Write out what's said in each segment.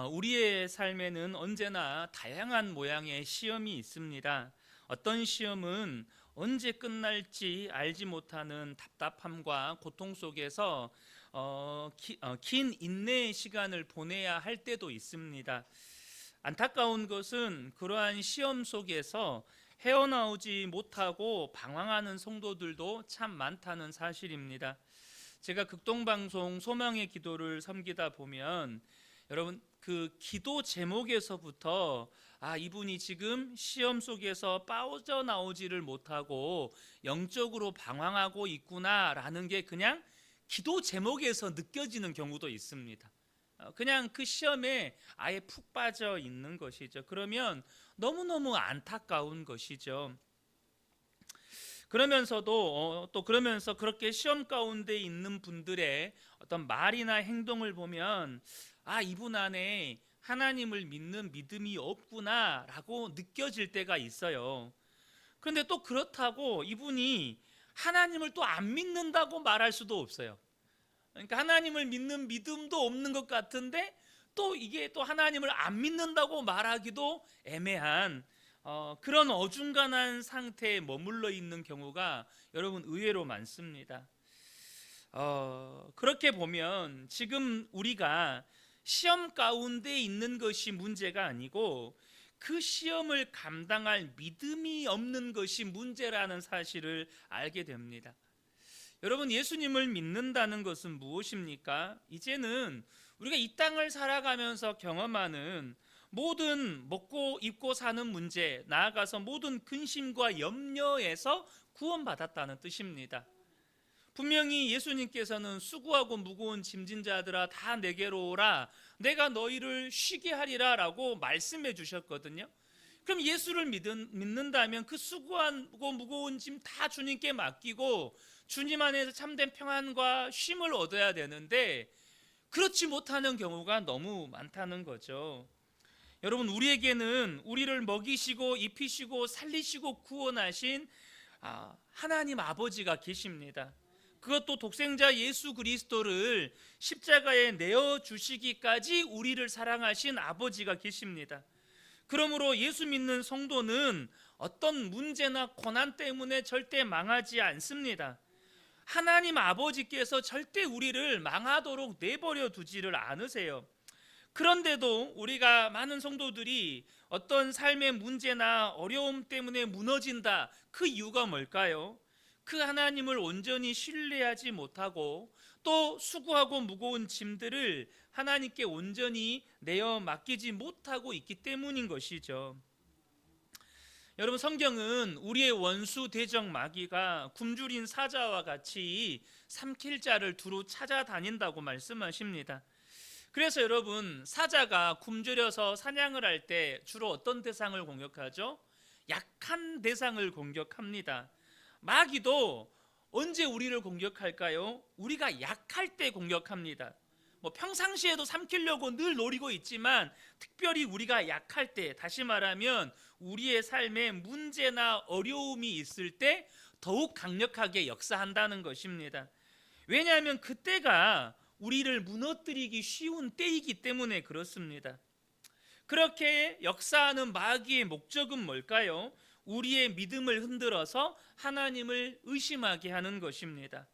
우리의 삶에는 언제나 다양한 모양의 시험이 있습니다. 어떤 시험은 언제 끝날지 알지 못하는 답답함과 고통 속에서 긴 인내의 시간을 보내야 할 때도 있습니다. 안타까운 것은 그러한 시험 속에서 헤어나오지 못하고 방황하는 성도들도 참 많다는 사실입니다. 제가 극동방송 소망의 기도를 섬기다 보면 여러분 그 기도 제목에서부터 이분이 지금 시험 속에서 빠져나오지를 못하고 영적으로 방황하고 있구나라는 게 그냥 기도 제목에서 느껴지는 경우도 있습니다. 그냥 그 시험에 아예 푹 빠져 있는 것이죠. 그러면 너무너무 안타까운 것이죠. 그러면서도 그러면서 그렇게 시험 가운데 있는 분들의 어떤 말이나 행동을 보면 이분 안에 하나님을 믿는 믿음이 없구나라고 느껴질 때가 있어요. 그런데 또 그렇다고 이분이 하나님을 또 안 믿는다고 말할 수도 없어요. 그러니까 하나님을 믿는 믿음도 없는 것 같은데 또 이게 또 하나님을 안 믿는다고 말하기도 애매한 그런 어중간한 상태에 머물러 있는 경우가 여러분 의외로 많습니다. 그렇게 보면 지금 우리가 시험 가운데 있는 것이 문제가 아니고 그 시험을 감당할 믿음이 없는 것이 문제라는 사실을 알게 됩니다. 여러분, 예수님을 믿는다는 것은 무엇입니까? 이제는 우리가 이 땅을 살아가면서 경험하는 모든 먹고 입고 사는 문제, 나아가서 모든 근심과 염려에서 구원받았다는 뜻입니다. 분명히 예수님께서는 수고하고 무거운 짐진 자들아 다 내게로 오라, 내가 너희를 쉬게 하리라 라고 말씀해 주셨거든요. 그럼 예수를 믿는다면 그 수고하고 무거운 짐 다 주님께 맡기고 주님 안에서 참된 평안과 쉼을 얻어야 되는데 그렇지 못하는 경우가 너무 많다는 거죠. 여러분, 우리에게는 우리를 먹이시고 입히시고 살리시고 구원하신 하나님 아버지가 계십니다. 그것도 독생자 예수 그리스도를 십자가에 내어주시기까지 우리를 사랑하신 아버지가 계십니다. 그러므로 예수 믿는 성도는 어떤 문제나 고난 때문에 절대 망하지 않습니다. 하나님 아버지께서 절대 우리를 망하도록 내버려 두지를 않으세요. 그런데도 우리가 많은 성도들이 어떤 삶의 문제나 어려움 때문에 무너진다. 그 이유가 뭘까요? 그 하나님을 온전히 신뢰하지 못하고 또 수고하고 무거운 짐들을 하나님께 온전히 내어 맡기지 못하고 있기 때문인 것이죠. 여러분, 성경은 우리의 원수 대적 마귀가 굶주린 사자와 같이 삼킬 자를 두루 찾아다닌다고 말씀하십니다. 그래서 여러분, 사자가 굶주려서 사냥을 할 때 주로 어떤 대상을 공격하죠? 약한 대상을 공격합니다. 마귀도 언제 우리를 공격할까요? 우리가 약할 때 공격합니다. 평상시에도 삼키려고 늘 노리고 있지만 특별히 우리가 약할 때, 다시 말하면 우리의 삶에 문제나 어려움이 있을 때 더욱 강력하게 역사한다는 것입니다. 왜냐하면 그때가 우리를 무너뜨리기 쉬운 때이기 때문에 그렇습니다. 그렇게 역사하는 마귀의 목적은 뭘까요? 우리의 믿음을 흔들어서 하나님을 의심하게 하는 것입니다.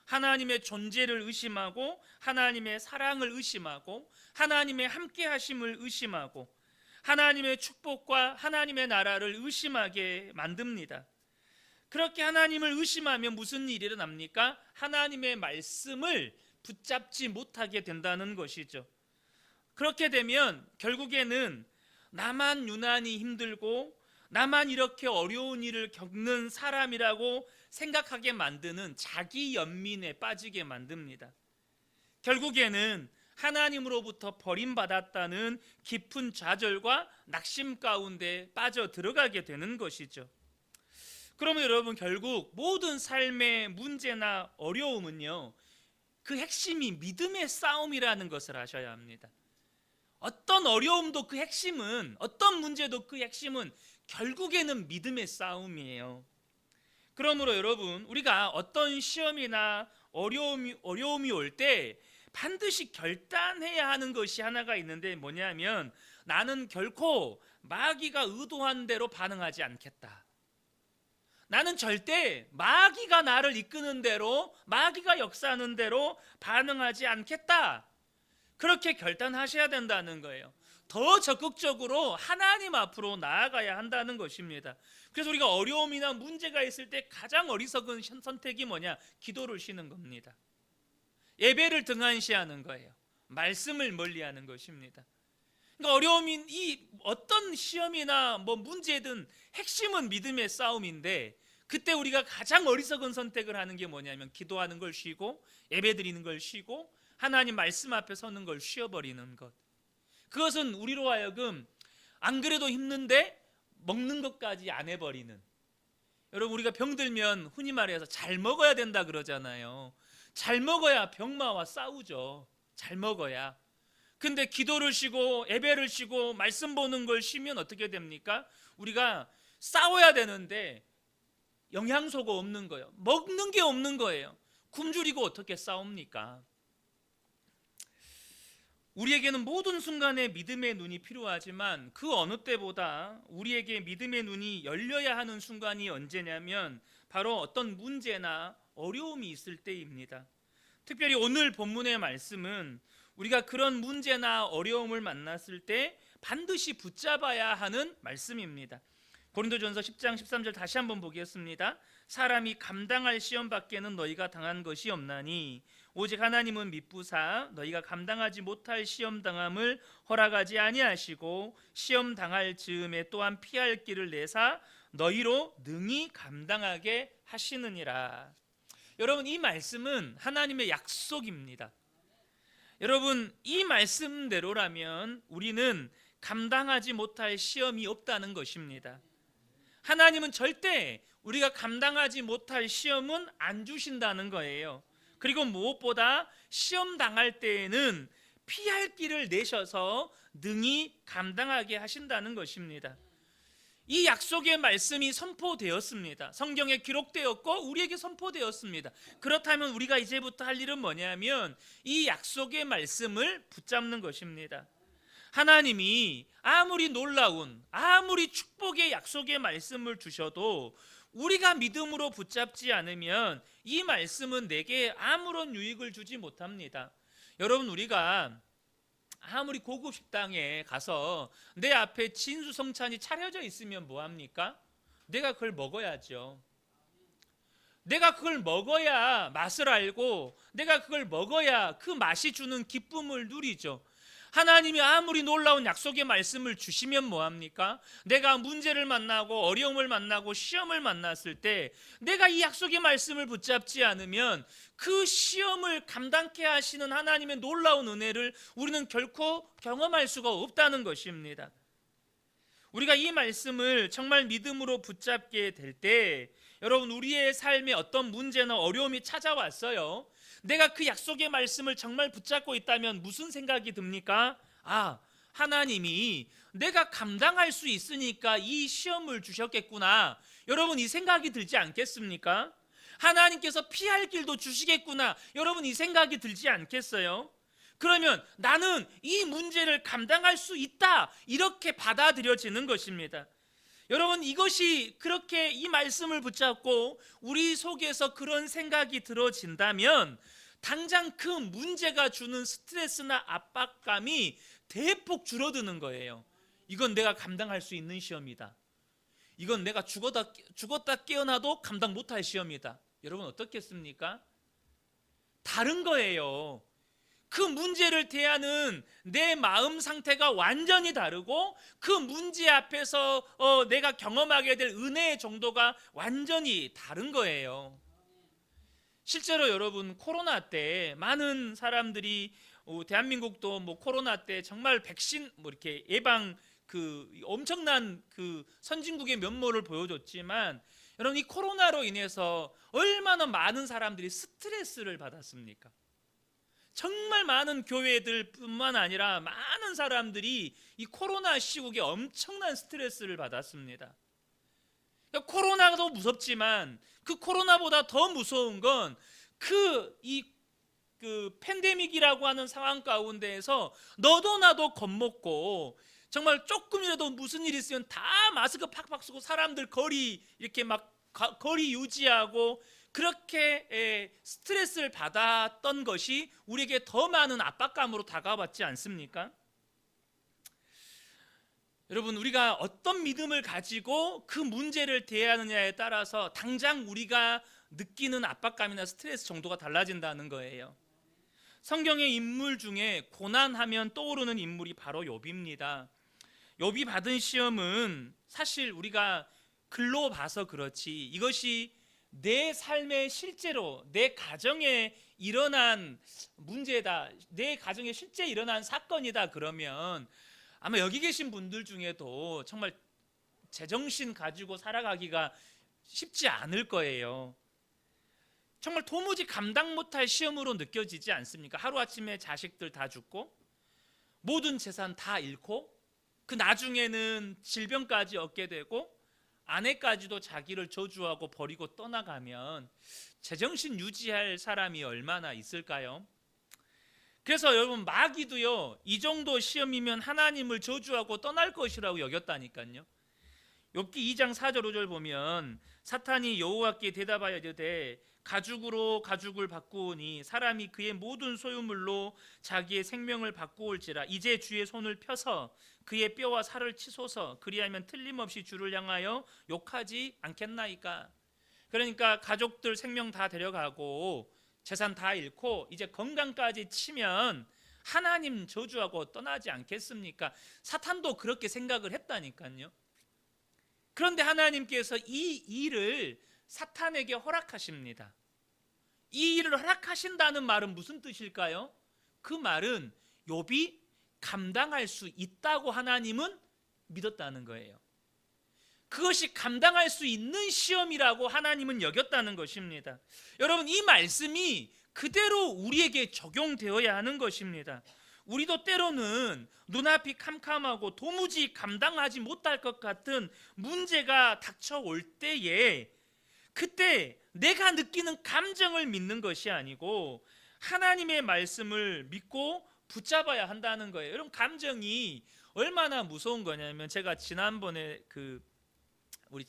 하나님의 존재를 의심하고 하나님의 사랑을 의심하고 하나님의 함께 하심을 의심하고 하나님의 축복과 하나님의 나라를 의심하게 만듭니다. 그렇게 하나님을 의심하면 무슨 일이 일어납니까? 하나님의 말씀을 붙잡지 못하게 된다는 것이죠. 그렇게 되면 결국에는 나만 유난히 힘들고 나만 이렇게 어려운 일을 겪는 사람이라고 생각하게 만드는 자기 연민에 빠지게 만듭니다. 결국에는 하나님으로부터 버림받았다는 깊은 좌절과 낙심 가운데 빠져 들어가게 되는 것이죠. 그러면 여러분, 결국 모든 삶의 문제나 어려움은요, 그 핵심이 믿음의 싸움이라는 것을 아셔야 합니다. 어떤 어려움도 그 핵심은, 어떤 문제도 그 핵심은 결국에는 믿음의 싸움이에요. 그러므로 여러분, 우리가 어떤 시험이나 어려움이 올 때 반드시 결단해야 하는 것이 하나가 있는데 뭐냐면 나는 결코 마귀가 의도한 대로 반응하지 않겠다. 나는 절대 마귀가 나를 이끄는 대로, 마귀가 역사하는 대로 반응하지 않겠다. 그렇게 결단하셔야 된다는 거예요. 더 적극적으로 하나님 앞으로 나아가야 한다는 것입니다. 그래서 우리가 어려움이나 문제가 있을 때 가장 어리석은 선택이 뭐냐? 기도를 쉬는 겁니다. 예배를 등한시하는 거예요. 말씀을 멀리하는 것입니다. 그러니까 어려움인 이 어떤 시험이나 문제든 핵심은 믿음의 싸움인데, 그때 우리가 가장 어리석은 선택을 하는 게 뭐냐면 기도하는 걸 쉬고 예배 드리는 걸 쉬고 하나님 말씀 앞에 서는 걸 쉬어버리는 것. 그것은 우리로 하여금 안 그래도 힘든데 먹는 것까지 안 해버리는. 여러분, 우리가 병들면 흔히 말해서 잘 먹어야 된다 그러잖아요. 잘 먹어야 병마와 싸우죠. 잘 먹어야. 근데 기도를 쉬고 예배를 쉬고 말씀 보는 걸 쉬면 어떻게 됩니까? 우리가 싸워야 되는데 영양소가 없는 거예요. 먹는 게 없는 거예요. 굶주리고 어떻게 싸웁니까? 우리에게는 모든 순간에 믿음의 눈이 필요하지만 그 어느 때보다 우리에게 믿음의 눈이 열려야 하는 순간이 언제냐면 바로 어떤 문제나 어려움이 있을 때입니다. 특별히 오늘 본문의 말씀은 우리가 그런 문제나 어려움을 만났을 때 반드시 붙잡아야 하는 말씀입니다. 고린도전서 10장 13절 다시 한번 보겠습니다. 사람이 감당할 시험 밖에는 너희가 당한 것이 없나니 오직 하나님은 미쁘사 너희가 감당하지 못할 시험 당함을 허락하지 아니하시고 시험 당할 즈음에 또한 피할 길을 내사 너희로 능히 감당하게 하시느니라. 여러분, 이 말씀은 하나님의 약속입니다. 여러분, 이 말씀대로라면 우리는 감당하지 못할 시험이 없다는 것입니다. 하나님은 절대 우리가 감당하지 못할 시험은 안 주신다는 거예요. 그리고 무엇보다 시험 당할 때에는 피할 길을 내셔서 능히 감당하게 하신다는 것입니다. 이 약속의 말씀이 선포되었습니다. 성경에 기록되었고 우리에게 선포되었습니다. 그렇다면 우리가 이제부터 할 일은 뭐냐면 이 약속의 말씀을 붙잡는 것입니다. 하나님이 아무리 놀라운, 아무리 축복의 약속의 말씀을 주셔도 우리가 믿음으로 붙잡지 않으면 이 말씀은 내게 아무런 유익을 주지 못합니다. 여러분, 우리가 아무리 고급 식당에 가서 내 앞에 진수성찬이 차려져 있으면 뭐합니까? 내가 그걸 먹어야죠. 내가 그걸 먹어야 맛을 알고 내가 그걸 먹어야 그 맛이 주는 기쁨을 누리죠. 하나님이 아무리 놀라운 약속의 말씀을 주시면 뭐합니까? 내가 문제를 만나고 어려움을 만나고 시험을 만났을 때 내가 이 약속의 말씀을 붙잡지 않으면 그 시험을 감당케 하시는 하나님의 놀라운 은혜를 우리는 결코 경험할 수가 없다는 것입니다. 우리가 이 말씀을 정말 믿음으로 붙잡게 될 때 여러분, 우리의 삶에 어떤 문제나 어려움이 찾아왔어요. 내가 그 약속의 말씀을 정말 붙잡고 있다면 무슨 생각이 듭니까? 하나님이 내가 감당할 수 있으니까 이 시험을 주셨겠구나. 여러분, 이 생각이 들지 않겠습니까? 하나님께서 피할 길도 주시겠구나. 여러분, 이 생각이 들지 않겠어요? 그러면 나는 이 문제를 감당할 수 있다. 이렇게 받아들여지는 것입니다. 여러분, 이것이 그렇게 이 말씀을 붙잡고 우리 속에서 그런 생각이 들어진다면 당장 그 문제가 주는 스트레스나 압박감이 대폭 줄어드는 거예요. 이건 내가 감당할 수 있는 시험이다. 이건 내가 죽었다 깨어나도 감당 못할 시험이다. 여러분, 어떻겠습니까? 다른 거예요. 그 문제를 대하는 내 마음 상태가 완전히 다르고 그 문제 앞에서 내가 경험하게 될 은혜의 정도가 완전히 다른 거예요. 실제로 여러분, 코로나 때 많은 사람들이 대한민국도 코로나 때 정말 백신 이렇게 예방 엄청난 선진국의 면모를 보여줬지만 여러분, 이 코로나로 인해서 얼마나 많은 사람들이 스트레스를 받았습니까? 정말 많은 교회들뿐만 아니라 많은 사람들이 이 코로나 시국에 엄청난 스트레스를 받았습니다. 그러니까 코로나도 무섭지만 그 코로나보다 더 무서운 건 이 그 팬데믹이라고 하는 상황 가운데에서 너도 나도 겁먹고 정말 조금이라도 무슨 일이 있으면 다 마스크 팍팍 쓰고 사람들 거리 이렇게 막 거리 유지하고 그렇게 스트레스를 받았던 것이 우리에게 더 많은 압박감으로 다가왔지 않습니까? 여러분, 우리가 어떤 믿음을 가지고 그 문제를 대하느냐에 따라서 당장 우리가 느끼는 압박감이나 스트레스 정도가 달라진다는 거예요. 성경의 인물 중에 고난하면 떠오르는 인물이 바로 욥입니다. 욥이 받은 시험은 사실 우리가 글로 봐서 그렇지 이것이 내 삶에 실제로 내 가정에 일어난 문제다, 내 가정에 실제 일어난 사건이다 그러면 아마 여기 계신 분들 중에도 정말 제정신 가지고 살아가기가 쉽지 않을 거예요. 정말 도무지 감당 못할 시험으로 느껴지지 않습니까? 하루아침에 자식들 다 죽고 모든 재산 다 잃고 그 나중에는 질병까지 얻게 되고 아내까지도 자기를 저주하고 버리고 떠나가면 제정신 유지할 사람이 얼마나 있을까요? 그래서 여러분, 마귀도요 이 정도 시험이면 하나님을 저주하고 떠날 것이라고 여겼다니까요. 욥기 2장 4절 5절 보면 사탄이 여호와께 대답하여 이르되 가죽으로 가죽을 바꾸오니 사람이 그의 모든 소유물로 자기의 생명을 바꾸올지라 이제 주의 손을 펴서 그의 뼈와 살을 치소서 그리하면 틀림없이 주를 향하여 욕하지 않겠나이까. 그러니까 가족들 생명 다 데려가고 재산 다 잃고 이제 건강까지 치면 하나님 저주하고 떠나지 않겠습니까? 사탄도 그렇게 생각을 했다니까요. 그런데 하나님께서 이 일을 사탄에게 허락하십니다. 이 일을 허락하신다는 말은 무슨 뜻일까요? 그 말은 욥이 감당할 수 있다고 하나님은 믿었다는 거예요. 그것이 감당할 수 있는 시험이라고 하나님은 여겼다는 것입니다. 여러분, 이 말씀이 그대로 우리에게 적용되어야 하는 것입니다. 우리도 때로는 눈앞이 캄캄하고 도무지 감당하지 못할 것 같은 문제가 닥쳐올 때에 그때 내가 느끼는 감정을 믿는 것이 아니고 하나님의 말씀을 믿고 붙잡아야 한다는 거예요. 여러분, 감정이 얼마나 무서운 거냐면 제가 지난번에 우리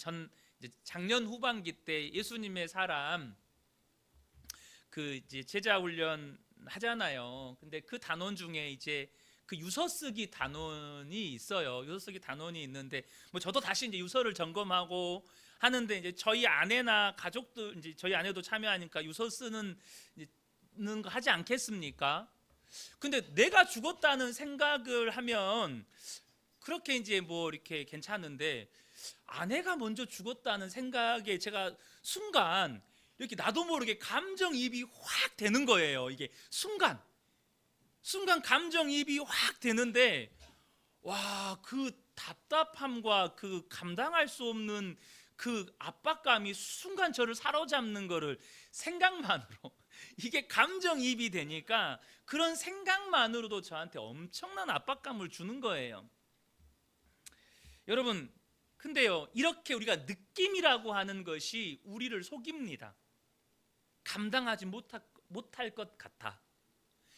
작년 후반기 때 예수님의 사람 이제 제자 훈련 하잖아요. 근데 그 단원 중에 이제 그 유서 쓰기 단원이 있어요. 유서 쓰기 단원이 있는데 뭐 저도 다시 이제 유서를 점검하고 하는데 이제 저희 아내나 가족들 이제 저희 아내도 참여하니까 유서 쓰는 거 하지 않겠습니까? 근데 내가 죽었다는 생각을 하면 그렇게 이제 뭐 이렇게 괜찮은데 아내가 먼저 죽었다는 생각에 제가 순간 이렇게 나도 모르게 감정이입이 확 되는 거예요. 이게 순간 감정이입이 확 되는데 와, 그 답답함과 그 감당할 수 없는 그 압박감이 순간 저를 사로잡는 거를 생각만으로 이게 감정이입이 되니까 그런 생각만으로도 저한테 엄청난 압박감을 주는 거예요. 여러분, 근데요 이렇게 우리가 느낌이라고 하는 것이 우리를 속입니다. 감당하지 못할 것 같아.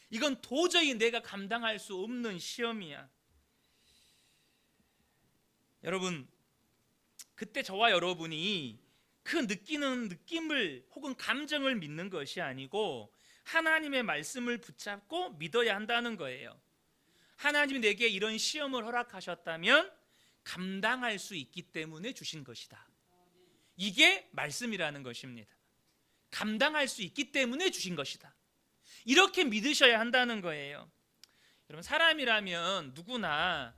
이건 도저히 내가 감당할 수 없는 시험이야. 여러분, 그때 저와 여러분이 그 느끼는 느낌을 혹은 감정을 믿는 것이 아니고 하나님의 말씀을 붙잡고 믿어야 한다는 거예요. 하나님이 내게 이런 시험을 허락하셨다면 감당할 수 있기 때문에 주신 것이다. 이게 말씀이라는 것입니다. 감당할 수 있기 때문에 주신 것이다. 이렇게 믿으셔야 한다는 거예요. 여러분, 사람이라면 누구나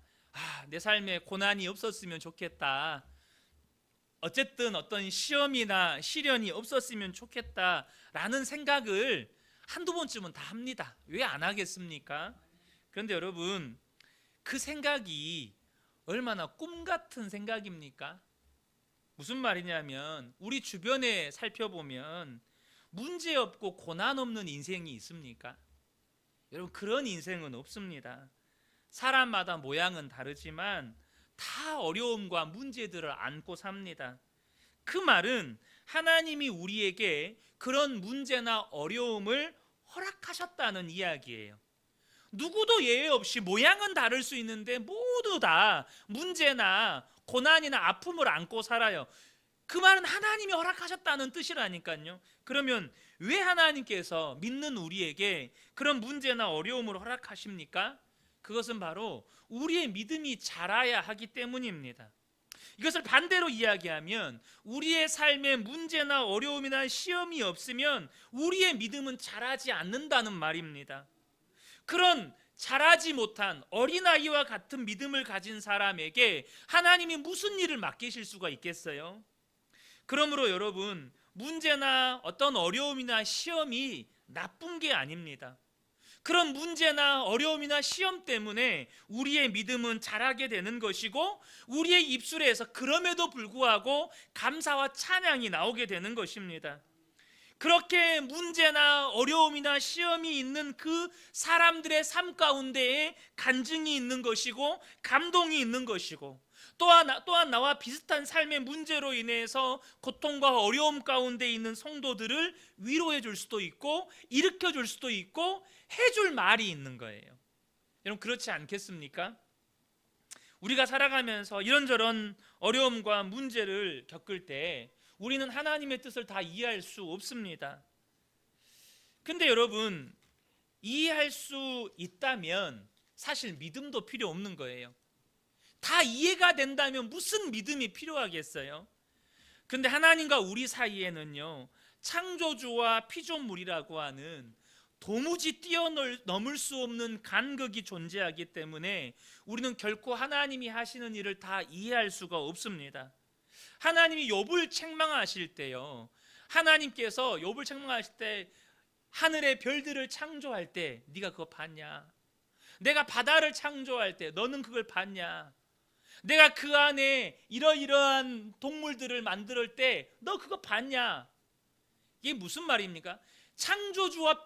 내 삶에 고난이 없었으면 좋겠다. 어쨌든 어떤 시험이나 시련이 없었으면 좋겠다라는 생각을 한두 번쯤은 다 합니다. 왜 안 하겠습니까? 그런데 여러분, 그 생각이 얼마나 꿈 같은 생각입니까? 무슨 말이냐면 우리 주변에 살펴보면 문제 없고 고난 없는 인생이 있습니까? 여러분, 그런 인생은 없습니다. 사람마다 모양은 다르지만 다 어려움과 문제들을 안고 삽니다. 그 말은 하나님이 우리에게 그런 문제나 어려움을 허락하셨다는 이야기예요. 누구도 예외 없이 모양은 다를 수 있는데 모두 다 문제나 고난이나 아픔을 안고 살아요. 그 말은 하나님이 허락하셨다는 뜻이라니까요. 그러면 왜 하나님께서 믿는 우리에게 그런 문제나 어려움을 허락하십니까? 그것은 바로 우리의 믿음이 자라야 하기 때문입니다. 이것을 반대로 이야기하면 우리의 삶에 문제나 어려움이나 시험이 없으면 우리의 믿음은 자라지 않는다는 말입니다. 그런 자라지 못한 어린아이와 같은 믿음을 가진 사람에게 하나님이 무슨 일을 맡기실 수가 있겠어요? 그러므로 여러분, 문제나 어떤 어려움이나 시험이 나쁜 게 아닙니다. 그런 문제나 어려움이나 시험 때문에 우리의 믿음은 자라게 되는 것이고 우리의 입술에서 그럼에도 불구하고 감사와 찬양이 나오게 되는 것입니다. 그렇게 문제나 어려움이나 시험이 있는 그 사람들의 삶 가운데에 간증이 있는 것이고 감동이 있는 것이고 또한 나와 비슷한 삶의 문제로 인해서 고통과 어려움 가운데 있는 성도들을 위로해 줄 수도 있고 일으켜 줄 수도 있고 해줄 말이 있는 거예요. 여러분, 그렇지 않겠습니까? 우리가 살아가면서 이런저런 어려움과 문제를 겪을 때 우리는 하나님의 뜻을 다 이해할 수 없습니다. 근데 여러분, 이해할 수 있다면 사실 믿음도 필요 없는 거예요. 다 이해가 된다면 무슨 믿음이 필요하겠어요? 근데 하나님과 우리 사이에는요, 창조주와 피조물이라고 하는 도무지 뛰어넘을 수 없는 간극이 존재하기 때문에 우리는 결코 하나님이 하시는 일을 다 이해할 수가 없습니다. 하나님이 욥을 책망하실 때요, 하나님께서 욥을 책망하실 때 하늘의 별들을 창조할 때 네가 그거 봤냐? 내가 바다를 창조할 때 너는 그걸 봤냐? 내가 그 안에 이러이러한 동물들을 만들 때 너 그거 봤냐? 이게 무슨 말입니까? 창조주와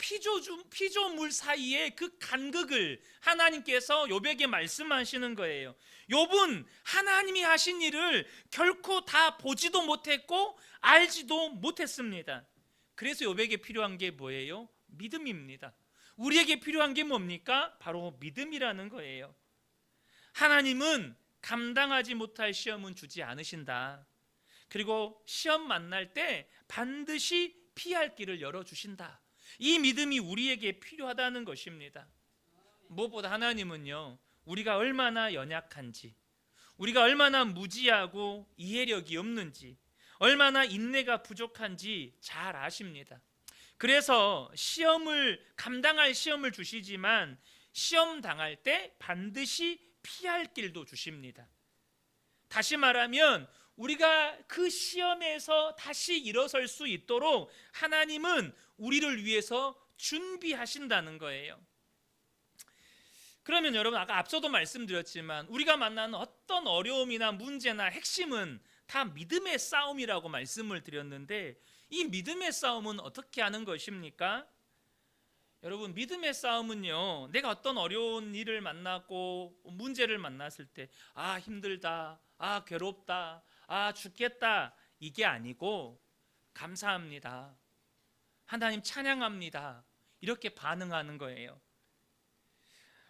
피조물 사이의 그 간극을 하나님께서 욥에게 말씀하시는 거예요. 욥은 하나님이 하신 일을 결코 다 보지도 못했고 알지도 못했습니다. 그래서 욥에게 필요한 게 뭐예요? 믿음입니다. 우리에게 필요한 게 뭡니까? 바로 믿음이라는 거예요. 하나님은 감당하지 못할 시험은 주지 않으신다. 그리고 시험 만날 때 반드시 피할 길을 열어주신다. 이 믿음이 우리에게 필요하다는 것입니다. 무엇보다 하나님은요, 우리가 얼마나 연약한지, 우리가 얼마나 무지하고 이해력이 없는지, 얼마나 인내가 부족한지 잘 아십니다. 그래서 감당할 시험을 주시지만 시험 당할 때 반드시 피할 길도 주십니다. 다시 말하면 우리가 그 시험에서 다시 일어설 수 있도록 하나님은 우리를 위해서 준비하신다는 거예요. 그러면 여러분, 아까 앞서도 말씀드렸지만 우리가 만나는 어떤 어려움이나 문제나 핵심은 다 믿음의 싸움이라고 말씀을 드렸는데, 이 믿음의 싸움은 어떻게 하는 것입니까? 여러분, 믿음의 싸움은요, 내가 어떤 어려운 일을 만났고 문제를 만났을 때 힘들다, 괴롭다, 죽겠다, 이게 아니고 감사합니다, 하나님 찬양합니다, 이렇게 반응하는 거예요.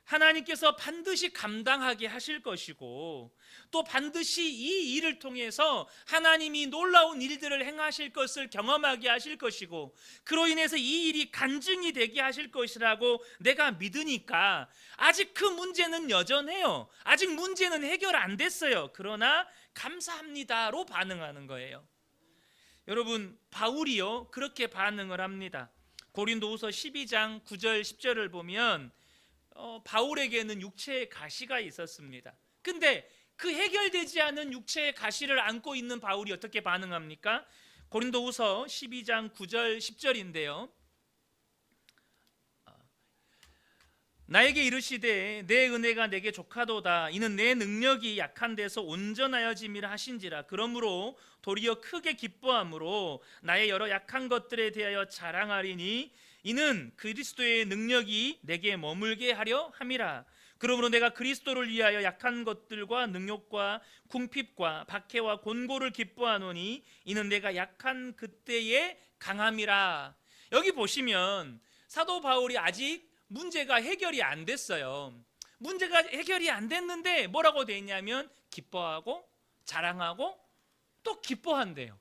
하나님께서 반드시 감당하게 하실 것이고 또 반드시 이 일을 통해서 하나님이 놀라운 일들을 행하실 것을 경험하게 하실 것이고 그로 인해서 이 일이 간증이 되게 하실 것이라고 내가 믿으니까 아직 그 문제는 여전해요. 아직 문제는 해결 안 됐어요. 그러나 감사합니다로 반응하는 거예요. 여러분, 바울이요 그렇게 반응을 합니다. 고린도후서 12장 9절 10절을 보면 바울에게는 육체의 가시가 있었습니다. 근데 그 해결되지 않은 육체의 가시를 안고 있는 바울이 어떻게 반응합니까? 고린도후서 12장 9절 10절인데요. 나에게 이르시되 내 은혜가 내게 족하도다. 이는 내 능력이 약한 데서 온전하여짐이라 하신지라. 그러므로 도리어 크게 기뻐함으로 나의 여러 약한 것들에 대하여 자랑하리니 이는 그리스도의 능력이 내게 머물게 하려 함이라. 그러므로 내가 그리스도를 위하여 약한 것들과 능욕과 궁핍과 박해와 곤고를 기뻐하노니 이는 내가 약한 그때의 강함이라. 여기 보시면 사도 바울이 아직 문제가 해결이 안 됐어요. 문제가 해결이 안 됐는데 뭐라고 돼 있냐면 기뻐하고 자랑하고 또 기뻐한대요.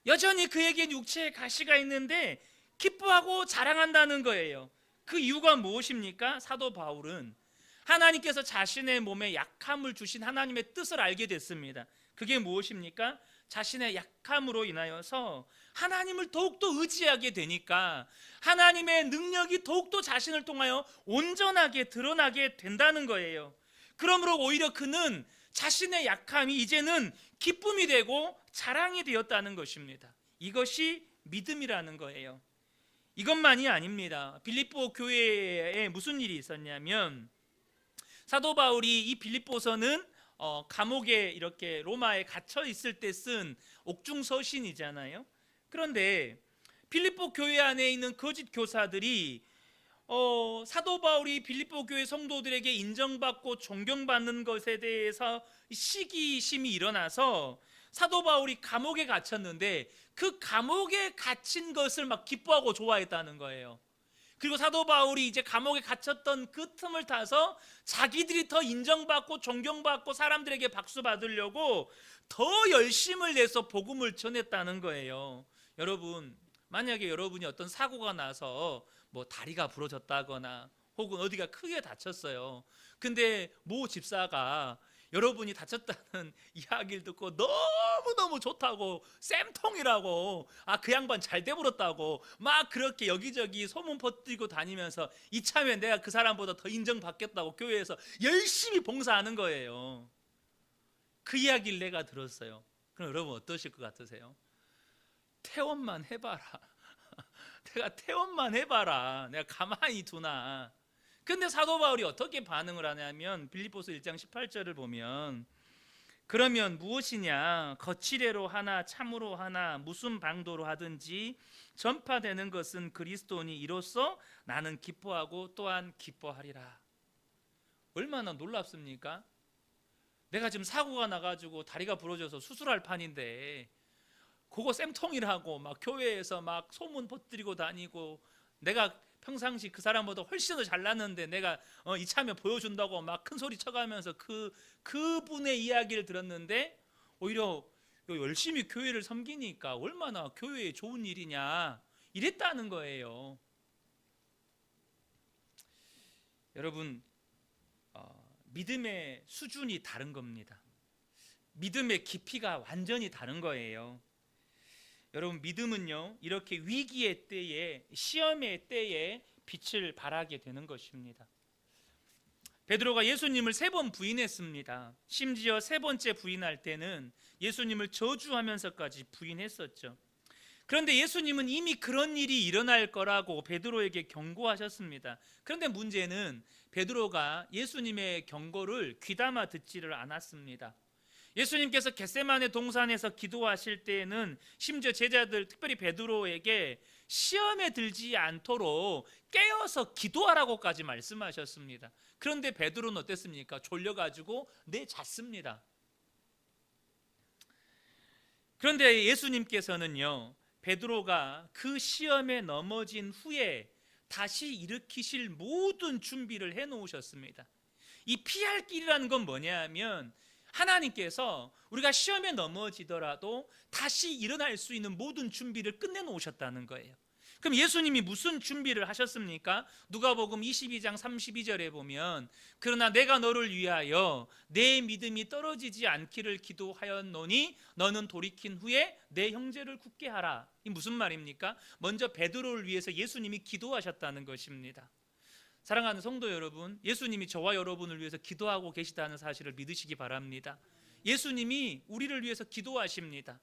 여전히 그에겐 육체의 가시가 있는데 기뻐하고 자랑한다는 거예요. 그 이유가 무엇입니까? 사도 바울은 하나님께서 자신의 몸에 약함을 주신 하나님의 뜻을 알게 됐습니다. 그게 무엇입니까? 자신의 약함으로 인하여서 하나님을 더욱더 의지하게 되니까 하나님의 능력이 더욱더 자신을 통하여 온전하게 드러나게 된다는 거예요. 그러므로 오히려 그는 자신의 약함이 이제는 기쁨이 되고 자랑이 되었다는 것입니다. 이것이 믿음이라는 거예요. 이것만이 아닙니다. 빌립보 교회에 무슨 일이 있었냐면 사도 바울이 이 빌립보서는 감옥에 이렇게 로마에 갇혀 있을 때 쓴 옥중서신이잖아요. 그런데 빌립보 교회 안에 있는 거짓 교사들이 사도 바울이 빌립보 교회 성도들에게 인정받고 존경받는 것에 대해서 시기심이 일어나서 사도 바울이 감옥에 갇혔는데 그 감옥에 갇힌 것을 막 기뻐하고 좋아했다는 거예요. 그리고 사도 바울이 이제 감옥에 갇혔던 그 틈을 타서 자기들이 더 인정받고 존경받고 사람들에게 박수 받으려고 더 열심을 내서 복음을 전했다는 거예요. 여러분, 만약에 여러분이 어떤 사고가 나서 뭐 다리가 부러졌다거나 혹은 어디가 크게 다쳤어요. 근데 모 집사가 여러분이 다쳤다는 이야기를 듣고 너무너무 좋다고 쌤통이라고 그 양반 잘 돼버렸다고 막 그렇게 여기저기 소문 퍼뜨리고 다니면서 이참에 내가 그 사람보다 더 인정받겠다고 교회에서 열심히 봉사하는 거예요. 그 이야기를 내가 들었어요. 그럼 여러분 어떠실 것 같으세요? 퇴원만 해봐라. 내가 퇴원만 해봐라. 내가 가만히 두나. 근데 사도 바울이 어떻게 반응을 하냐면 빌립보서 1장 18절을 보면 그러면 무엇이냐 거칠애로 하나 참으로 하나 무슨 방도로 하든지 전파되는 것은 그리스도니 이로써 나는 기뻐하고 또한 기뻐하리라. 얼마나 놀랍습니까? 내가 지금 사고가 나가지고 다리가 부러져서 수술할 판인데 그거 쌤통이라고 막 교회에서 막 소문 퍼뜨리고 다니고 내가 평상시 그 사람보다 훨씬 더 잘났는데 내가 이참에 보여준다고 막 큰 소리 쳐가면서 그분의 이야기를 들었는데 오히려 열심히 교회를 섬기니까 얼마나 교회에 좋은 일이냐 이랬다는 거예요. 여러분, 믿음의 수준이 다른 겁니다. 믿음의 깊이가 완전히 다른 거예요. 여러분, 믿음은요 이렇게 위기의 때에 시험의 때에 빛을 발하게 되는 것입니다. 베드로가 예수님을 3번 부인했습니다. 심지어 3번째 부인할 때는 예수님을 저주하면서까지 부인했었죠. 그런데 예수님은 이미 그런 일이 일어날 거라고 베드로에게 경고하셨습니다. 그런데 문제는 베드로가 예수님의 경고를 귀담아 듣지를 않았습니다. 예수님께서 겟세마네 동산에서 기도하실 때에는 심지어 제자들 특별히 베드로에게 시험에 들지 않도록 깨어서 기도하라고까지 말씀하셨습니다. 그런데 베드로는 어땠습니까? 졸려가지고 잤습니다. 그런데 예수님께서는요 베드로가 그 시험에 넘어진 후에 다시 일으키실 모든 준비를 해놓으셨습니다. 이 피할 길이라는 건 뭐냐 하면 하나님께서 우리가 시험에 넘어지더라도 다시 일어날 수 있는 모든 준비를 끝내놓으셨다는 거예요. 그럼 예수님이 무슨 준비를 하셨습니까? 누가복음 22장 32절에 보면 그러나 내가 너를 위하여 내 믿음이 떨어지지 않기를 기도하였노니 너는 돌이킨 후에 내 형제를 굳게 하라. 이 무슨 말입니까? 먼저 베드로를 위해서 예수님이 기도하셨다는 것입니다. 사랑하는 성도 여러분, 예수님이 저와 여러분을 위해서 기도하고 계시다는 사실을 믿으시기 바랍니다. 예수님이 우리를 위해서 기도하십니다.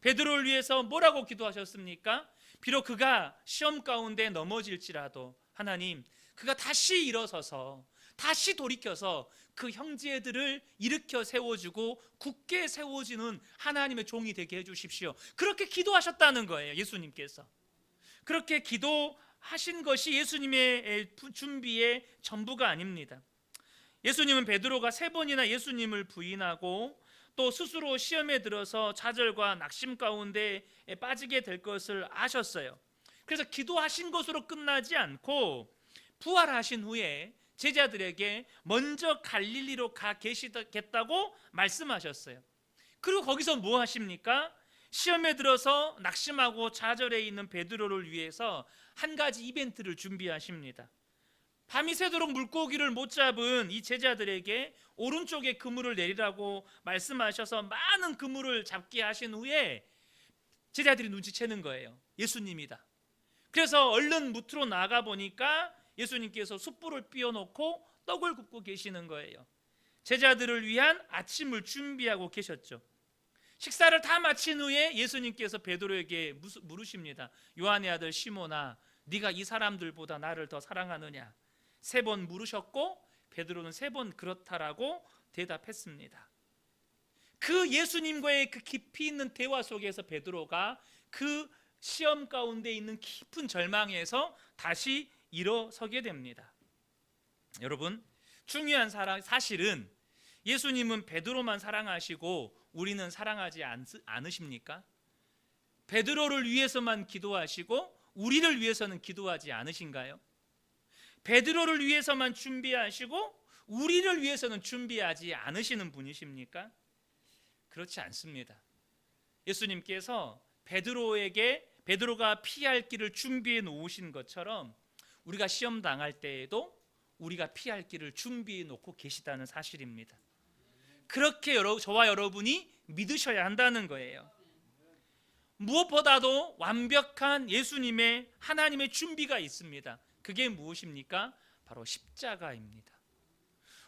베드로를 위해서 뭐라고 기도하셨습니까? 비록 그가 시험 가운데 넘어질지라도 하나님, 그가 다시 일어서서 다시 돌이켜서 그 형제들을 일으켜 세워주고 굳게 세워지는 하나님의 종이 되게 해주십시오. 그렇게 기도하셨다는 거예요. 예수님께서 그렇게 기도하신 것이 예수님의 준비의 전부가 아닙니다. 예수님은 베드로가 3번이나 예수님을 부인하고 또 스스로 시험에 들어서 좌절과 낙심 가운데 빠지게 될 것을 아셨어요. 그래서 기도하신 것으로 끝나지 않고 부활하신 후에 제자들에게 먼저 갈릴리로 가 계시겠다고 말씀하셨어요. 그리고 거기서 뭐 하십니까? 시험에 들어서 낙심하고 좌절해 있는 베드로를 위해서 한 가지 이벤트를 준비하십니다. 밤이 새도록 물고기를 못 잡은 이 제자들에게 오른쪽에 그물을 내리라고 말씀하셔서 많은 그물을 잡게 하신 후에 제자들이 눈치채는 거예요. 예수님이다. 그래서 얼른 무트로 나가 보니까 예수님께서 숯불을 피워놓고 떡을 굽고 계시는 거예요. 제자들을 위한 아침을 준비하고 계셨죠. 식사를 다 마친 후에 예수님께서 베드로에게 물으십니다. 요한의 아들 시몬아, 네가 이 사람들보다 나를 더 사랑하느냐? 3번 물으셨고 베드로는 3번 그렇다라고 대답했습니다. 그 예수님과의 그 깊이 있는 대화 속에서 베드로가 그 시험 가운데 있는 깊은 절망에서 다시 일어서게 됩니다. 여러분, 중요한 사실은 예수님은 베드로만 사랑하시고 우리는 사랑하지 않으십니까? 베드로를 위해서만 기도하시고 우리를 위해서는 기도하지 않으신가요? 베드로를 위해서만 준비하시고 우리를 위해서는 준비하지 않으시는 분이십니까? 그렇지 않습니다. 예수님께서 베드로가 피할 길을 준비해 놓으신 것처럼 우리가 시험 당할 때에도 우리가 피할 길을 준비해 놓고 계시다는 사실입니다. 그렇게 저와 여러분이 믿으셔야 한다는 거예요. 무엇보다도 완벽한 예수님의 하나님의 준비가 있습니다. 그게 무엇입니까? 바로 십자가입니다.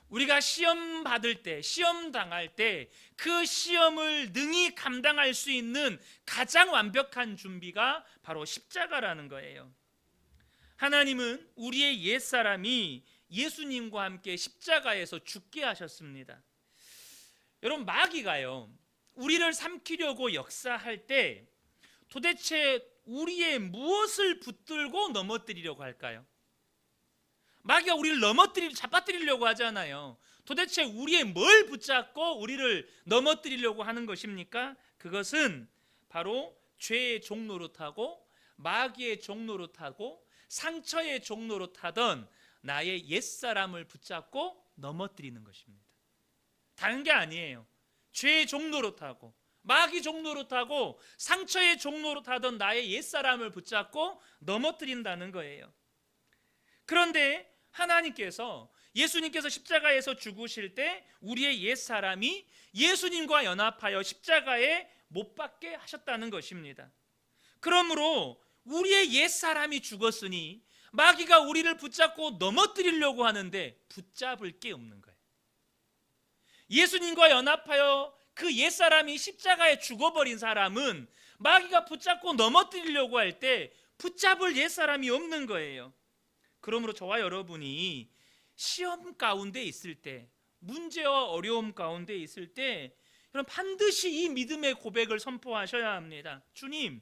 우리가 시험 받을 때, 시험 당할 때 그 시험을 능히 감당할 수 있는 가장 완벽한 준비가 바로 십자가라는 거예요. 하나님은 우리의 옛사람이 예수님과 함께 십자가에서 죽게 하셨습니다. 여러분, 마귀가요, 우리를 삼키려고 역사할 때 도대체 우리의 무엇을 붙들고 넘어뜨리려고 할까요? 마귀가 우리를 잡아뜨리려고 하잖아요. 도대체 우리의 뭘 붙잡고 우리를 넘어뜨리려고 하는 것입니까? 그것은 바로 죄의 종로로 타고 마귀의 종로로 타고 상처의 종로로 타던 나의 옛사람을 붙잡고 넘어뜨리는 것입니다. 다른 게 아니에요. 죄의 종로로 타고 마귀 종로로 타고 상처의 종로로 타던 나의 옛사람을 붙잡고 넘어뜨린다는 거예요. 그런데 예수님께서 십자가에서 죽으실 때 우리의 옛사람이 예수님과 연합하여 십자가에 못 박게 하셨다는 것입니다. 그러므로 우리의 옛사람이 죽었으니 마귀가 우리를 붙잡고 넘어뜨리려고 하는데 붙잡을 게 없는 거예요. 예수님과 연합하여 그 옛사람이 십자가에 죽어버린 사람은 마귀가 붙잡고 넘어뜨리려고 할 때 붙잡을 옛사람이 없는 거예요. 그러므로 저와 여러분이 시험 가운데 있을 때, 문제와 어려움 가운데 있을 때 여러분 반드시 이 믿음의 고백을 선포하셔야 합니다. 주님,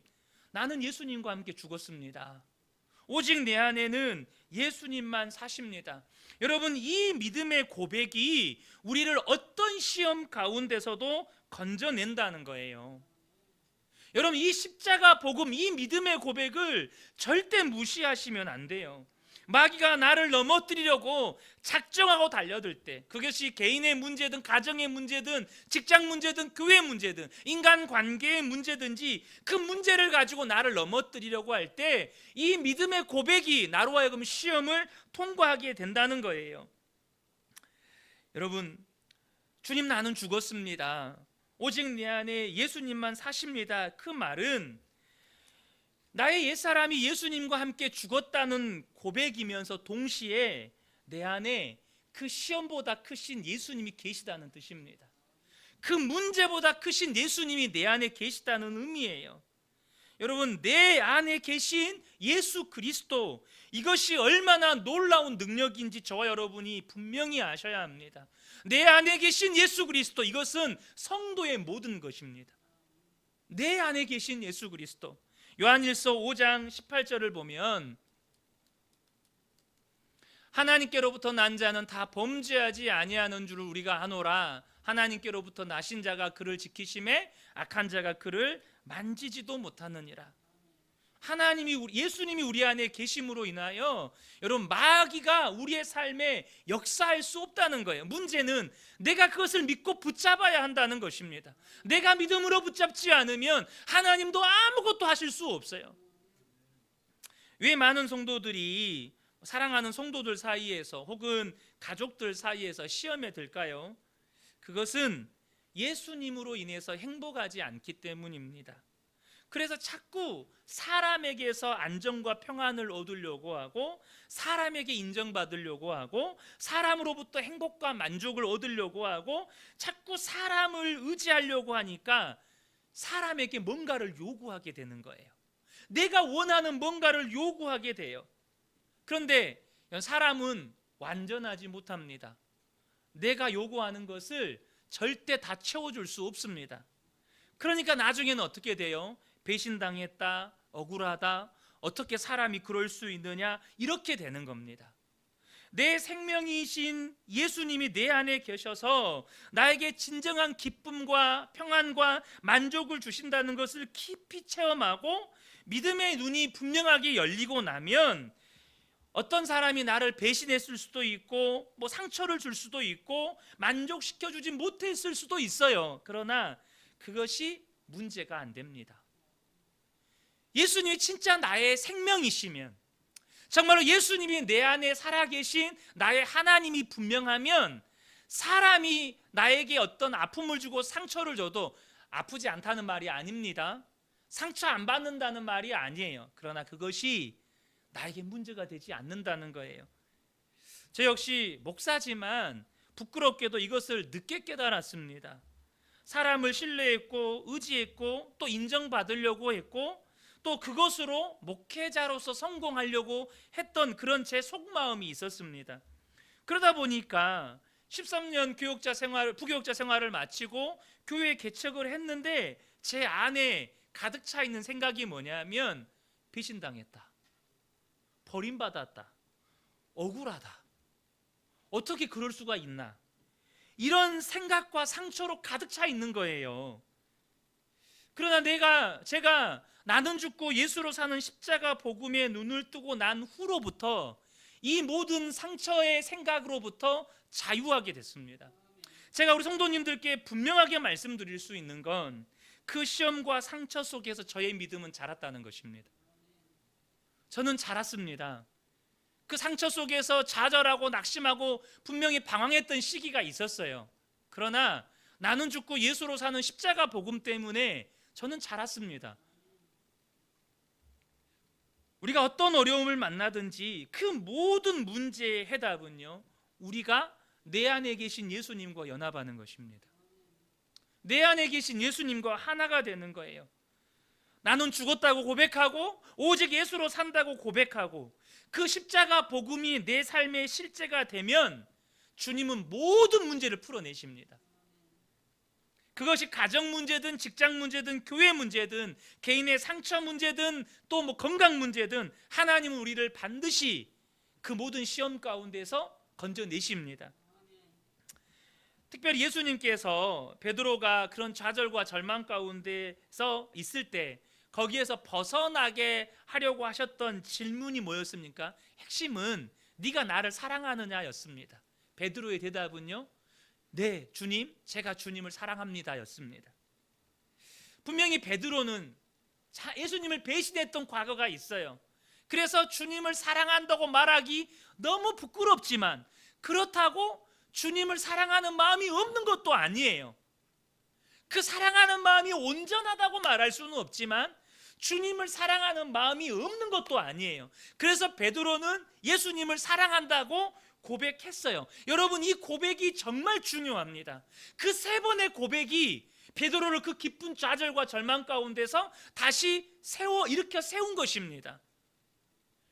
나는 예수님과 함께 죽었습니다. 오직 내 안에는 예수님만 사십니다. 여러분, 이 믿음의 고백이 우리를 어떤 시험 가운데서도 건져낸다는 거예요. 여러분, 이 십자가 복음, 이 믿음의 고백을 절대 무시하시면 안 돼요. 마귀가 나를 넘어뜨리려고 작정하고 달려들 때, 그것이 개인의 문제든 가정의 문제든 직장 문제든 교회 문제든 인간관계의 문제든지 그 문제를 가지고 나를 넘어뜨리려고 할 때 이 믿음의 고백이 나로 하여금 시험을 통과하게 된다는 거예요. 여러분, 주님, 나는 죽었습니다. 오직 내 안에 예수님만 사십니다. 그 말은 나의 옛사람이 예수님과 함께 죽었다는 고백이면서 동시에 내 안에 그 시험보다 크신 예수님이 계시다는 뜻입니다. 그 문제보다 크신 예수님이 내 안에 계시다는 의미예요. 여러분, 내 안에 계신 예수 그리스도, 이것이 얼마나 놀라운 능력인지 저와 여러분이 분명히 아셔야 합니다. 내 안에 계신 예수 그리스도, 이것은 성도의 모든 것입니다. 내 안에 계신 예수 그리스도. 요한일서 5장 18절을 보면 하나님께로부터 난 자는 다 범죄하지 아니하는 줄을 우리가 아노라. 하나님께로부터 나신 자가 그를 지키심에 악한 자가 그를 만지지도 못하느니라. 예수님이 우리 안에 계심으로 인하여 여러분 마귀가 우리의 삶에 역사할 수 없다는 거예요. 문제는 내가 그것을 믿고 붙잡아야 한다는 것입니다. 내가 믿음으로 붙잡지 않으면 하나님도 아무것도 하실 수 없어요. 왜 많은 성도들이 사랑하는 성도들 사이에서 혹은 가족들 사이에서 시험에 들까요? 그것은 예수님으로 인해서 행복하지 않기 때문입니다. 그래서 자꾸 사람에게서 안정과 평안을 얻으려고 하고, 사람에게 인정받으려고 하고, 사람으로부터 행복과 만족을 얻으려고 하고, 자꾸 사람을 의지하려고 하니까 사람에게 뭔가를 요구하게 되는 거예요. 내가 원하는 뭔가를 요구하게 돼요. 그런데 사람은 완전하지 못합니다. 내가 요구하는 것을 절대 다 채워줄 수 없습니다. 그러니까 나중에는 어떻게 돼요? 배신당했다, 억울하다, 어떻게 사람이 그럴 수 있느냐, 이렇게 되는 겁니다. 내 생명이신 예수님이 내 안에 계셔서 나에게 진정한 기쁨과 평안과 만족을 주신다는 것을 깊이 체험하고 믿음의 눈이 분명하게 열리고 나면 어떤 사람이 나를 배신했을 수도 있고 상처를 줄 수도 있고 만족시켜주지 못했을 수도 있어요. 그러나 그것이 문제가 안 됩니다. 예수님이 진짜 나의 생명이시면, 정말로 예수님이 내 안에 살아계신 나의 하나님이 분명하면 사람이 나에게 어떤 아픔을 주고 상처를 줘도 아프지 않다는 말이 아닙니다. 상처 안 받는다는 말이 아니에요. 그러나 그것이 나에게 문제가 되지 않는다는 거예요. 저 역시 목사지만 부끄럽게도 이것을 늦게 깨달았습니다. 사람을 신뢰했고 의지했고 또 인정받으려고 했고 또 그것으로 목회자로서 성공하려고 했던 그런 제 속마음이 있었습니다. 그러다 보니까 13년 부교육자 생활을 마치고 교회 개척을 했는데 제 안에 가득 차 있는 생각이 뭐냐면 배신당했다, 버림받았다, 억울하다, 어떻게 그럴 수가 있나, 이런 생각과 상처로 가득 차 있는 거예요. 그러나 제가 나는 죽고 예수로 사는 십자가 복음에 눈을 뜨고 난 후로부터 이 모든 상처의 생각으로부터 자유하게 됐습니다. 제가 우리 성도님들께 분명하게 말씀드릴 수 있는 건 그 시험과 상처 속에서 저의 믿음은 자랐다는 것입니다. 저는 자랐습니다. 그 상처 속에서 좌절하고 낙심하고 분명히 방황했던 시기가 있었어요. 그러나 나는 죽고 예수로 사는 십자가 복음 때문에 저는 자랐습니다. 우리가 어떤 어려움을 만나든지 그 모든 문제의 해답은요, 우리가 내 안에 계신 예수님과 연합하는 것입니다. 내 안에 계신 예수님과 하나가 되는 거예요. 나는 죽었다고 고백하고 오직 예수로 산다고 고백하고 그 십자가 복음이 내 삶의 실제가 되면 주님은 모든 문제를 풀어내십니다. 그것이 가정 문제든 직장 문제든 교회 문제든 개인의 상처 문제든 또 건강 문제든 하나님은 우리를 반드시 그 모든 시험 가운데서 건져내십니다. 특별히 예수님께서 베드로가 그런 좌절과 절망 가운데서 있을 때 거기에서 벗어나게 하려고 하셨던 질문이 뭐였습니까? 핵심은 네가 나를 사랑하느냐 였습니다. 베드로의 대답은요, 네 주님, 제가 주님을 사랑합니다 였습니다. 분명히 베드로는 예수님을 배신했던 과거가 있어요. 그래서 주님을 사랑한다고 말하기 너무 부끄럽지만 그렇다고 주님을 사랑하는 마음이 없는 것도 아니에요. 그 사랑하는 마음이 온전하다고 말할 수는 없지만 주님을 사랑하는 마음이 없는 것도 아니에요. 그래서 베드로는 예수님을 사랑한다고 고백했어요. 여러분, 이 고백이 정말 중요합니다. 그 세 번의 고백이 베드로를 그 깊은 좌절과 절망 가운데서 다시 일으켜 세운 것입니다.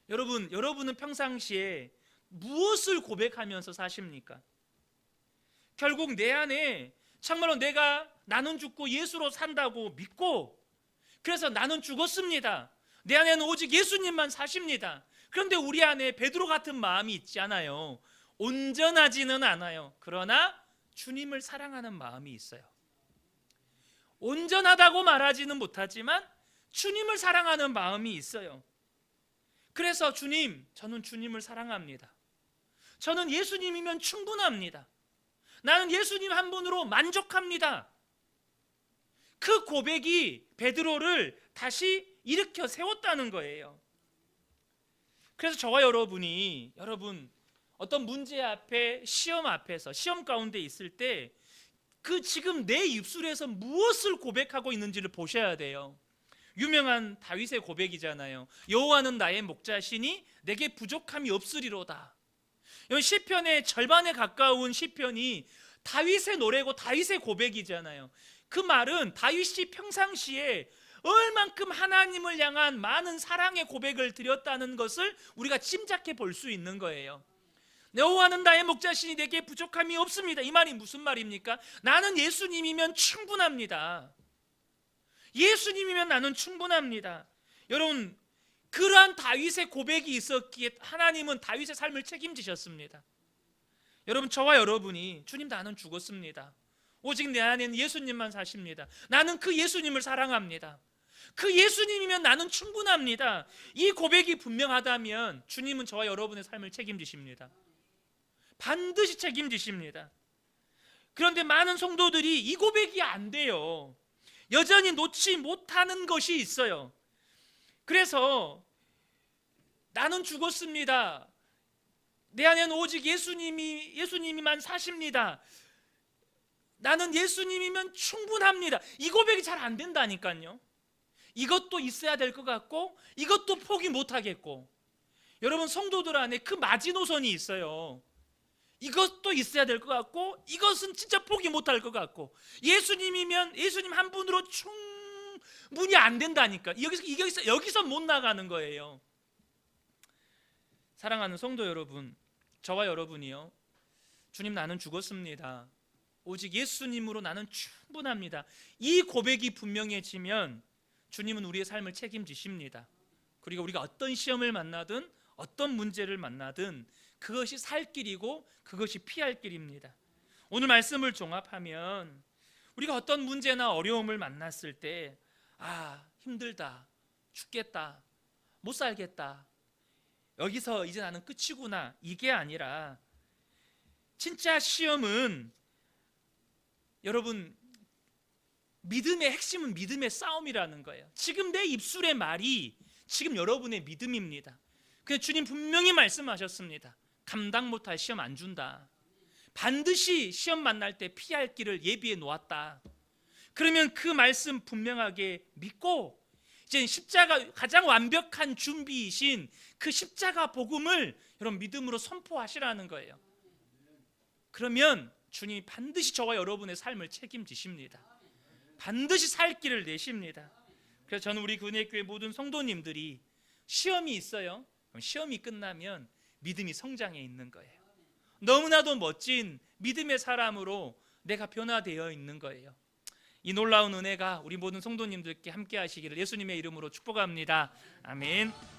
여러분은 평상시에 무엇을 고백하면서 사십니까? 결국 내 안에 정말로 나는 죽고 예수로 산다고 믿고, 그래서 나는 죽었습니다, 내 안에는 오직 예수님만 사십니다. 그런데 우리 안에 베드로 같은 마음이 있지 않아요. 온전하지는 않아요. 그러나 주님을 사랑하는 마음이 있어요. 온전하다고 말하지는 못하지만 주님을 사랑하는 마음이 있어요. 그래서 주님, 저는 주님을 사랑합니다. 저는 예수님이면 충분합니다. 나는 예수님 한 분으로 만족합니다. 그 고백이 베드로를 다시 일으켜 세웠다는 거예요. 그래서 저와 여러분이 어떤 문제 앞에, 시험 앞에서, 시험 가운데 있을 때 그 지금 내 입술에서 무엇을 고백하고 있는지를 보셔야 돼요. 유명한 다윗의 고백이잖아요. 여호와는 나의 목자시니 내게 부족함이 없으리로다. 시편의 절반에 가까운 시편이 다윗의 노래고 다윗의 고백이잖아요. 그 말은 다윗이 평상시에 얼만큼 하나님을 향한 많은 사랑의 고백을 드렸다는 것을 우리가 짐작해 볼 수 있는 거예요. 여호와는 나의 목자시니 내게 부족함이 없습니다. 이 말이 무슨 말입니까? 나는 예수님이면 충분합니다. 예수님이면 나는 충분합니다. 여러분, 그러한 다윗의 고백이 있었기에 하나님은 다윗의 삶을 책임지셨습니다. 여러분, 저와 여러분이 주님, 나는 죽었습니다. 오직 내 안에는 예수님만 사십니다. 나는 그 예수님을 사랑합니다. 그 예수님이면 나는 충분합니다. 이 고백이 분명하다면 주님은 저와 여러분의 삶을 책임지십니다. 반드시 책임지십니다. 그런데 많은 성도들이 이 고백이 안 돼요. 여전히 놓지 못하는 것이 있어요. 그래서 나는 죽었습니다. 내 안에는 오직 예수님이만 사십니다. 나는 예수님이면 충분합니다. 이 고백이 잘 안 된다니까요. 이것도 있어야 될 것 같고 이것도 포기 못하겠고. 여러분, 성도들 안에 그 마지노선이 있어요. 이것도 있어야 될 것 같고 이것은 진짜 포기 못할 것 같고, 예수님이면 예수님 한 분으로 충분히 안 된다니까. 여기서 못 나가는 거예요. 사랑하는 성도 여러분, 저와 여러분이요, 주님, 나는 죽었습니다. 오직 예수님으로 나는 충분합니다. 이 고백이 분명해지면 주님은 우리의 삶을 책임지십니다. 그리고 우리가 어떤 시험을 만나든 어떤 문제를 만나든 그것이 살 길이고 그것이 피할 길입니다. 오늘 말씀을 종합하면 우리가 어떤 문제나 어려움을 만났을 때 힘들다, 죽겠다, 못 살겠다, 여기서 이제 나는 끝이구나, 이게 아니라 진짜 시험은, 여러분, 믿음의 핵심은 믿음의 싸움이라는 거예요. 지금 내 입술의 말이 지금 여러분의 믿음입니다. 그래서 주님 분명히 말씀하셨습니다. 감당 못할 시험 안 준다. 반드시 시험 만날 때 피할 길을 예비해 놓았다. 그러면 그 말씀 분명하게 믿고 이제 십자가, 가장 완벽한 준비이신 그 십자가 복음을 여러분 믿음으로 선포하시라는 거예요. 그러면 주님이 반드시 저와 여러분의 삶을 책임지십니다. 반드시 살 길을 내십니다. 그래서 저는 우리 근혜교회 모든 성도님들이 시험이 있어요. 그럼 시험이 끝나면 믿음이 성장해 있는 거예요. 너무나도 멋진 믿음의 사람으로 내가 변화되어 있는 거예요. 이 놀라운 은혜가 우리 모든 성도님들께 함께 하시기를 예수님의 이름으로 축복합니다. 아멘.